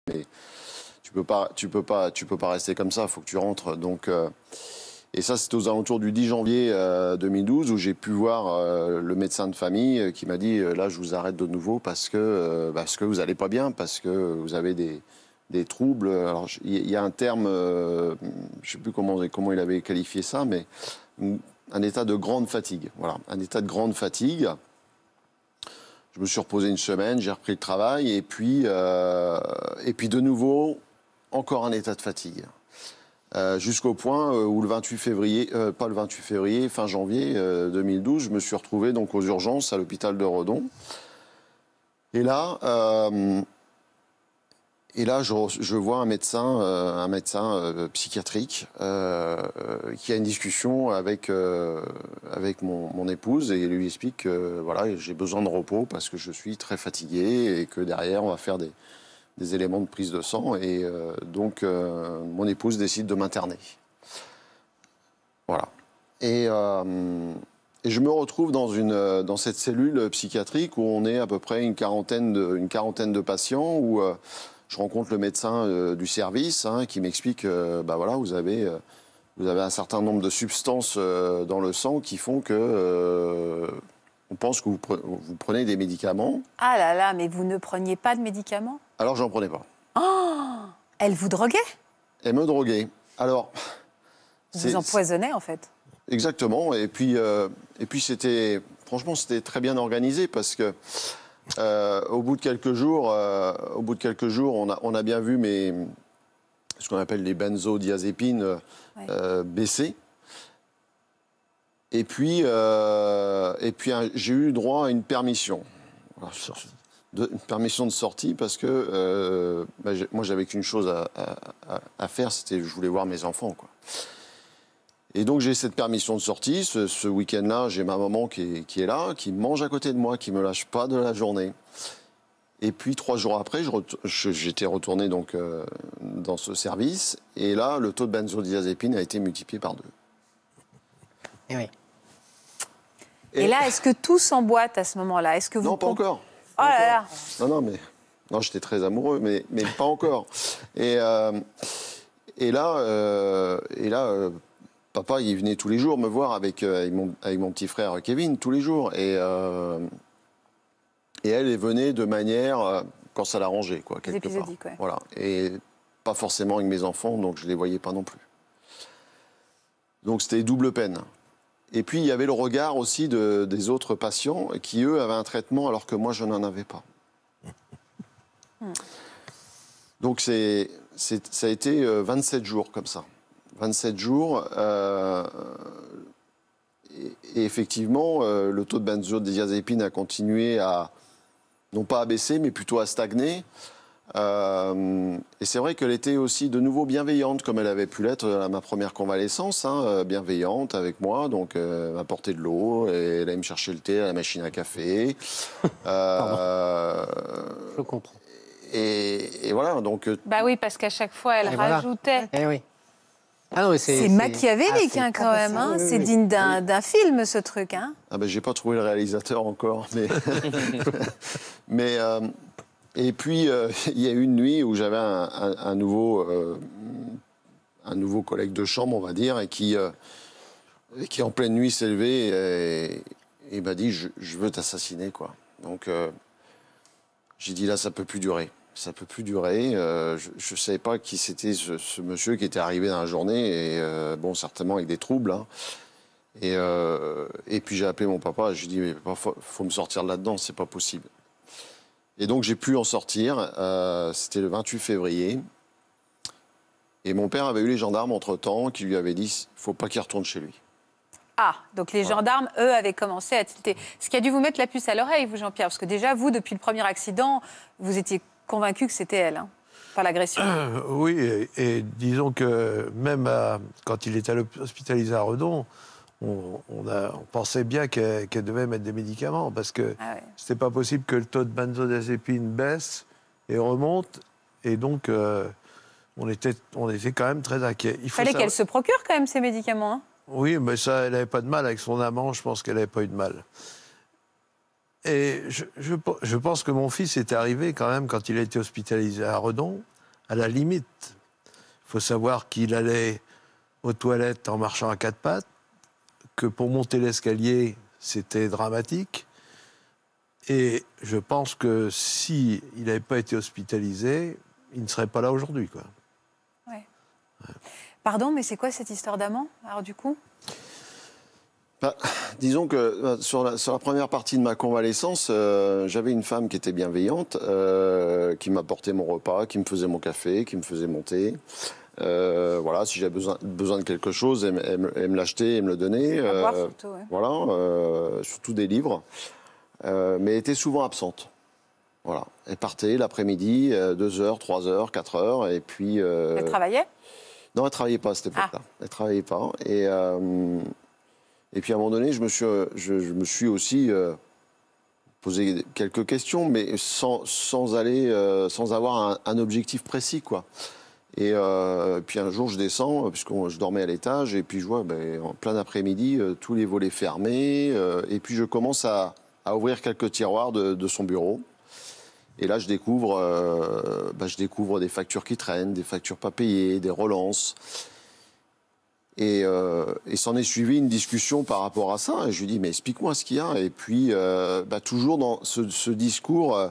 mais tu peux pas rester comme ça, il faut que tu rentres. Donc, et ça, c'était aux alentours du 10 janvier 2012 où j'ai pu voir le médecin de famille qui m'a dit là, je vous arrête de nouveau parce que vous allez pas bien, parce que vous avez des troubles. Alors, il y a un terme, je sais plus comment il avait qualifié ça, mais un état de grande fatigue. Voilà, un état de grande fatigue. Je me suis reposé une semaine, j'ai repris le travail et puis de nouveau, encore un état de fatigue. Jusqu'au point où le 28 février, pas le 28 février, fin janvier 2012, je me suis retrouvé donc aux urgences à l'hôpital de Redon. Et là, je vois un médecin psychiatrique qui a une discussion avec mon épouse et lui explique que voilà, j'ai besoin de repos parce que je suis très fatigué et que derrière, on va faire des éléments de prise de sang. Et donc, mon épouse décide de m'interner. Voilà. Et je me retrouve dans cette cellule psychiatrique où on est à peu près une quarantaine de patients, où je rencontre le médecin du service qui m'explique voilà, vous avez un certain nombre de substances dans le sang qui font que on pense que vous prenez des médicaments. Ah là là, mais vous ne preniez pas de médicaments? Alors, j'en prenais pas. Oh, elle vous droguait? Elle me droguait. Alors, vous empoisonnait en fait. Exactement. Et puis franchement, c'était très bien organisé parce que au bout de quelques jours, on a bien vu ce qu'on appelle les benzodiazépines baisser. Et puis j'ai eu droit à une permission. Une permission de sortie parce que moi, j'avais qu'une chose à faire, c'était je voulais voir mes enfants, quoi. Et donc, j'ai cette permission de sortie. Ce week-end-là, j'ai ma maman qui est là, qui mange à côté de moi, qui ne me lâche pas de la journée. Et puis, 3 jours après, j'étais retourné donc, dans ce service. Et là, le taux de benzodiazépine a été multiplié par 2. Et oui. Et là, est-ce que tout s'emboîte à ce moment-là? Est-ce que vous... Non, pas encore. Oh là là. Non, j'étais très amoureux, mais pas encore. Et là, papa, il venait tous les jours me voir avec mon petit frère Kevin, tous les jours. Et elle venait de manière, quand ça l'arrangeait, quoi, quelque part. Épisodique, ouais. Voilà. Et pas forcément avec mes enfants, donc je ne les voyais pas non plus. Donc c'était double peine. Et puis il y avait le regard aussi des autres patients qui, eux, avaient un traitement alors que moi, je n'en avais pas. Donc ça a été 27 jours comme ça. 27 jours. Et effectivement, le taux de benzodiazépine a continué non pas à baisser, mais plutôt à stagner. Et c'est vrai qu'elle était aussi de nouveau bienveillante, comme elle avait pu l'être à ma première convalescence, bienveillante avec moi. Donc, elle m'apportait de l'eau, et elle allait me chercher le thé à la machine à café. Je comprends. Et voilà, donc... Bah oui, parce qu'à chaque fois, elle rajoutait. Voilà. Oui. Ah non, c'est machiavélique, quand même. Oui, c'est digne d'un film, ce truc. J'ai pas trouvé le réalisateur encore, mais... Et puis, il y a eu une nuit où j'avais un nouveau collègue de chambre, on va dire, et qui en pleine nuit s'est levé et m'a dit je veux t'assassiner, quoi. Donc, j'ai dit là, ça peut plus durer. Ça peut plus durer. Je savais pas qui c'était ce monsieur qui était arrivé dans la journée, et certainement avec des troubles. Et puis j'ai appelé mon papa, je lui ai dit mais papa, faut me sortir de là-dedans, c'est pas possible. Et donc, j'ai pu en sortir. C'était le 28 février. Et mon père avait eu les gendarmes entre-temps qui lui avaient dit il ne faut pas qu'il retourne chez lui. Ah, donc les gendarmes, eux, avaient commencé à tilter. Ce qui a dû vous mettre la puce à l'oreille, vous, Jean-Pierre. Parce que déjà, vous, depuis le premier accident, vous étiez convaincu que c'était elle, par l'agression. Oui, et disons que même quand il était hospitalisé à Redon, on pensait bien qu'elle devait mettre des médicaments, parce que c'était pas possible que le taux de benzodiazépine baisse et remonte, et donc on était quand même très inquiets. Il fallait qu'elle se procure quand même ces médicaments. Oui, mais ça, elle n'avait pas de mal avec son amant, je pense qu'elle n'avait pas eu de mal. Et je pense que mon fils est arrivé quand même quand il a été hospitalisé à Redon, à la limite. Il faut savoir qu'il allait aux toilettes en marchant à quatre pattes, que pour monter l'escalier, c'était dramatique. Et je pense que s'il n'avait pas été hospitalisé, il ne serait pas là aujourd'hui, quoi. Ouais. Pardon, mais c'est quoi cette histoire d'amant, alors du coup ? Disons que sur la première partie de ma convalescence, j'avais une femme qui était bienveillante, qui m'apportait mon repas, qui me faisait mon café, qui me faisait mon thé. Voilà, si j'avais besoin de quelque chose, elle me l'achetait et me le donnait. À boire surtout, ouais. Voilà, surtout des livres. Mais elle était souvent absente. Voilà. Elle partait l'après-midi, 2 heures, 3 heures, 4 heures, et puis... Elle travaillait ? Non, elle ne travaillait pas à cette époque-là. Elle ne travaillait pas. Et puis à un moment donné, je me suis aussi posé quelques questions, mais sans avoir un objectif précis, quoi. Et puis un jour, je descends, puisque je dormais à l'étage, et puis je vois, en plein après-midi, tous les volets fermés, et puis je commence à ouvrir quelques tiroirs de son bureau. Et là, je découvre des factures qui traînent, des factures pas payées, des relances. Et s'en est suivi une discussion par rapport à ça. Et je lui dis, mais explique-moi ce qu'il y a. Et puis, toujours dans ce discours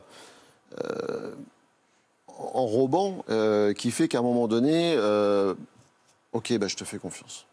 enrobant qui fait qu'à un moment donné, OK, je te fais confiance.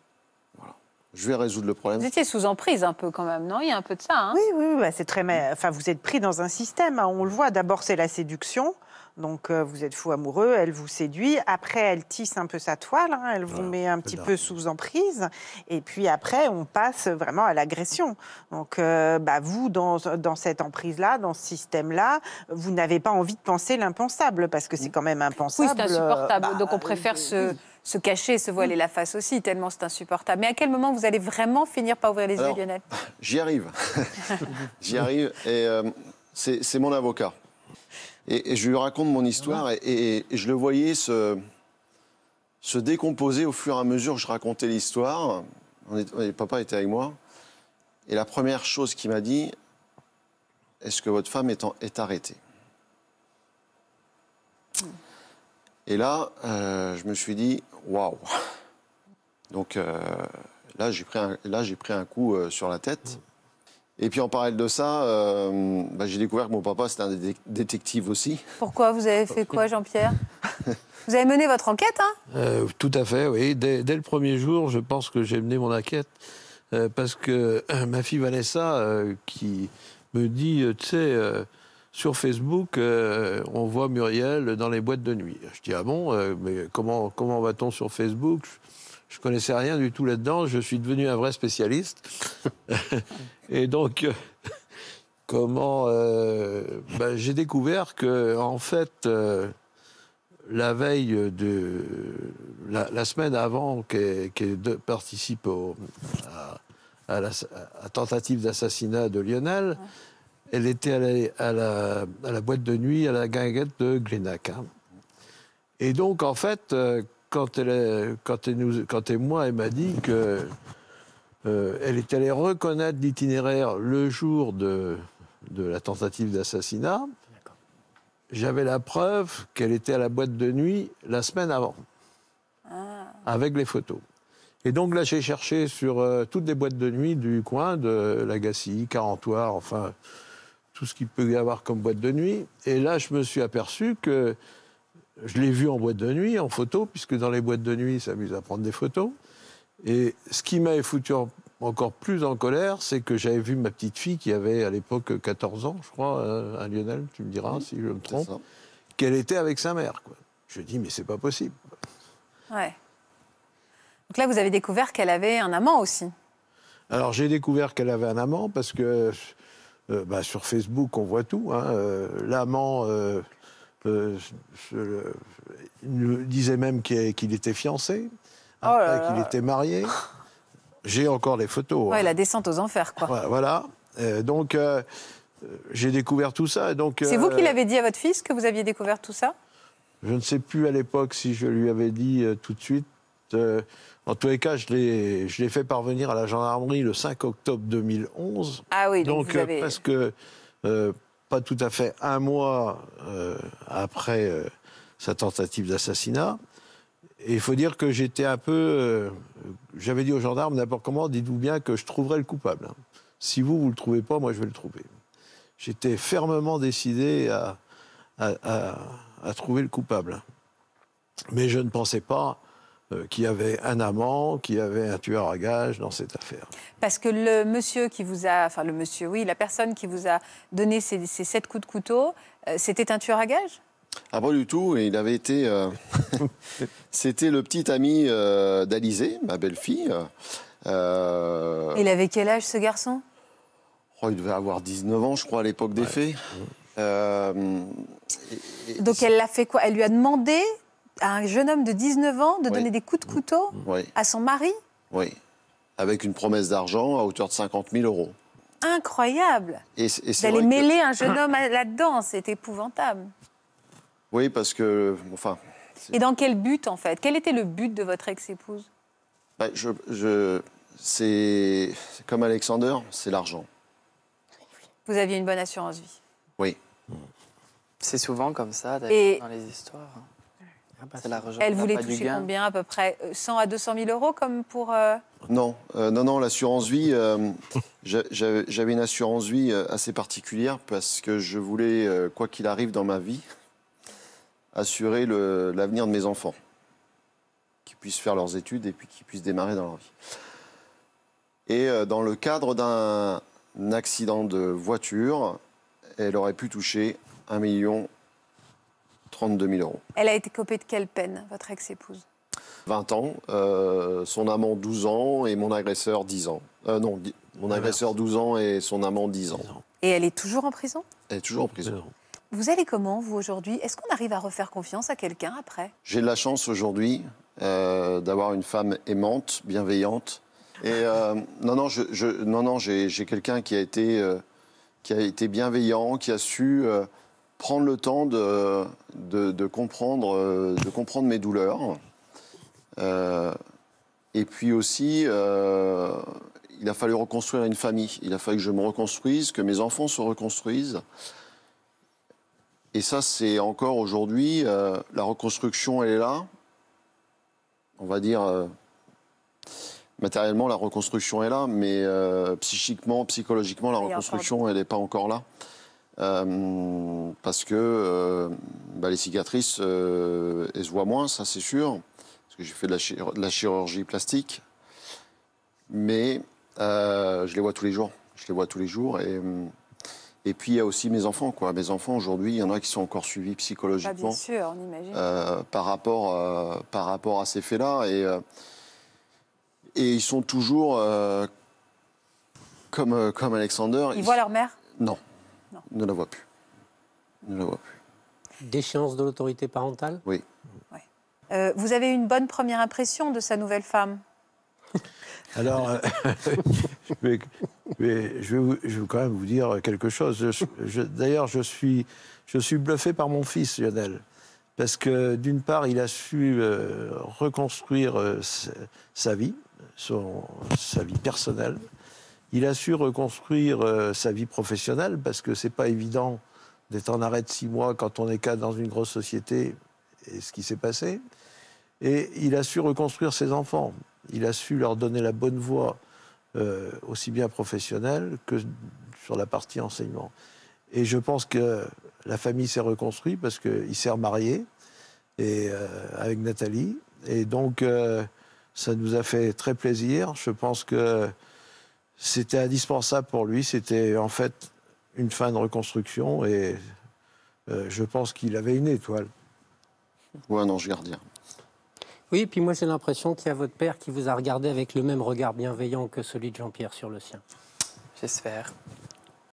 Voilà. Je vais résoudre le problème. Vous étiez sous emprise un peu quand même, non ? Il y a un peu de ça, hein ? Oui, c'est très... Enfin, vous êtes pris dans un système, hein, on le voit. D'abord, c'est la séduction. Donc, vous êtes fou amoureux, elle vous séduit. Après, elle tisse un peu sa toile, hein, elle vous met un petit peu sous emprise. Et puis après, on passe vraiment à l'agression. Donc, vous, dans cette emprise-là, dans ce système-là, vous n'avez pas envie de penser l'impensable, parce que c'est quand même impensable. Oui, c'est insupportable. Donc, on préfère se cacher, se voiler la face aussi, tellement c'est insupportable. Mais à quel moment vous allez vraiment finir par ouvrir les yeux, Lionel ? J'y arrive. J'y arrive. Et c'est mon avocat. Et je lui raconte mon histoire et je le voyais se décomposer au fur et à mesure que je racontais l'histoire. Papa était avec moi. Et la première chose qu'il m'a dit, est-ce que votre femme est arrêtée ? Et là, je me suis dit, waouh. Donc là, j'ai pris un coup sur la tête. Et puis en parallèle de ça, j'ai découvert que mon papa, c'était un détective aussi. Pourquoi ? Vous avez fait quoi, Jean-Pierre ? Vous avez mené votre enquête, hein ? Tout à fait, oui. Dès le premier jour, je pense que j'ai mené mon enquête. Parce que ma fille Vanessa, qui me dit, tu sais, sur Facebook, on voit Muriel dans les boîtes de nuit. Je dis, ah bon, mais comment va-t-on sur Facebook ? Je ne connaissais rien du tout là-dedans. Je suis devenu un vrai spécialiste. Et donc, j'ai découvert que, en fait, la veille de la semaine avant qu'elle participe à la tentative d'assassinat de Lionel, elle était allée à la boîte de nuit à la guinguette de Glénac. Hein. Et donc, en fait, quand elle m'a dit que elle est allée reconnaître l'itinéraire le jour de la tentative d'assassinat, j'avais la preuve qu'elle était à la boîte de nuit la semaine avant, avec les photos. Et donc là, j'ai cherché sur toutes les boîtes de nuit du coin, de Lagacy, Carentoire, enfin, tout ce qu'il peut y avoir comme boîte de nuit. Et là, je me suis aperçu que je l'ai vue en boîte de nuit, en photo, puisque dans les boîtes de nuit, ils s'amusent à prendre des photos. Et ce qui m'avait foutu encore plus en colère, c'est que j'avais vu ma petite fille, qui avait à l'époque 14 ans, je crois, à Lionel, tu me diras si je me trompe, qu'elle était avec sa mère, quoi. Je dis, mais c'est pas possible. Ouais. Donc là, vous avez découvert qu'elle avait un amant aussi. Alors, j'ai découvert qu'elle avait un amant parce que sur Facebook, on voit tout. Hein, l'amant nous disait même qu'il était fiancé, qu'il était marié. J'ai encore les photos. Ouais, la descente aux enfers, quoi. Voilà. Donc, j'ai découvert tout ça. Donc, c'est vous qui l'avez dit à votre fils que vous aviez découvert tout ça ? Je ne sais plus à l'époque si je lui avais dit tout de suite. En tous les cas, je l'ai fait parvenir à la gendarmerie le 5 octobre 2011. Ah oui, donc vous avez... presque pas tout à fait un mois après sa tentative d'assassinat. Et il faut dire que j'étais un peu... j'avais dit aux gendarmes, n'importe comment, dites-vous bien que je trouverai le coupable. Si vous ne le trouvez pas, moi je vais le trouver. J'étais fermement décidé à trouver le coupable. Mais je ne pensais pas qu'il y avait un amant, qu'il y avait un tueur à gages dans cette affaire. Parce que le monsieur qui vous a... Enfin, le monsieur, oui, la personne qui vous a donné ces 7 coups de couteau, c'était un tueur à gages? Ah, pas du tout. Et il avait été... C'était le petit ami d'Alizée, ma belle-fille. Il avait quel âge, ce garçon? Oh, il devait avoir 19 ans, je crois, à l'époque des faits. Donc elle l'a fait quoi? Elle lui a demandé à un jeune homme de 19 ans de donner des coups de couteau à son mari? Oui, avec une promesse d'argent à hauteur de 50 000 €. Incroyable! Et c'est D'aller vrai mêler un jeune homme là-dedans, c'est épouvantable. Oui, parce que... Enfin, et dans quel but, en fait? Quel était le but de votre ex-épouse? Bah, c'est comme Alexander, c'est l'argent. Vous aviez une bonne assurance vie? Oui. C'est souvent comme ça, d'ailleurs, dans les histoires. C'est l'argent. Elle voulait toucher combien, à peu près 100 à 200 000 € comme pour... Non, l'assurance vie, j'avais une assurance vie assez particulière parce que je voulais, quoi qu'il arrive dans ma vie, assurer l'avenir de mes enfants, qu'ils puissent faire leurs études et puis qu'ils puissent démarrer dans leur vie. Et dans le cadre d'un accident de voiture, elle aurait pu toucher 1 032 000 €. Elle a été copée de quelle peine, votre ex-épouse? 20 ans, son amant 12 ans et mon agresseur 10 ans. Non, mon agresseur 12 ans et son amant 10 ans. Et elle est toujours en prison? Elle est toujours en prison. Vous allez comment, vous, aujourd'hui? Est-ce qu'on arrive à refaire confiance à quelqu'un après? J'ai de la chance aujourd'hui d'avoir une femme aimante, bienveillante. Et j'ai quelqu'un qui a été bienveillant, qui a su prendre le temps de comprendre mes douleurs. Et puis aussi, il a fallu reconstruire une famille. Il a fallu que je me reconstruise, que mes enfants se reconstruisent. Et ça, c'est encore aujourd'hui, la reconstruction, elle est là. On va dire, matériellement, la reconstruction est là, mais psychiquement, psychologiquement, la reconstruction, elle n'est pas encore là. Parce que les cicatrices, elles se voient moins, ça c'est sûr. Parce que j'ai fait de la chirurgie plastique. Mais je les vois tous les jours. Je les vois tous les jours. Et puis, il y a aussi mes enfants, quoi. Mes enfants, aujourd'hui, il y en a qui sont encore suivis psychologiquement. Bien sûr, on imagine. Par rapport à ces faits-là. Et ils sont toujours comme Alexander. Ils voient leur mère? Non. Ils ne la voient plus. Ils ne la voient plus. Déchéance de l'autorité parentale? Oui. Ouais. Vous avez une bonne première impression de sa nouvelle femme? Alors, je vais quand même vous dire quelque chose. D'ailleurs, je suis bluffé par mon fils, Lionel. Parce que, d'une part, il a su reconstruire sa vie, sa vie personnelle. Il a su reconstruire sa vie professionnelle, parce que c'est pas évident d'être en arrêt de 6 mois quand on est cadre dans une grosse société, et ce qui s'est passé. Et il a su reconstruire ses enfants. Il a su leur donner la bonne voie, aussi bien professionnelle que sur la partie enseignement. Et je pense que la famille s'est reconstruite parce qu'il s'est remarié avec Nathalie. Et donc, ça nous a fait très plaisir. Je pense que c'était indispensable pour lui. C'était en fait une fin de reconstruction. Et je pense qu'il avait une étoile. Ou un ange gardien. Oui, et puis moi j'ai l'impression qu'il y a votre père qui vous a regardé avec le même regard bienveillant que celui de Jean-Pierre sur le sien. J'espère.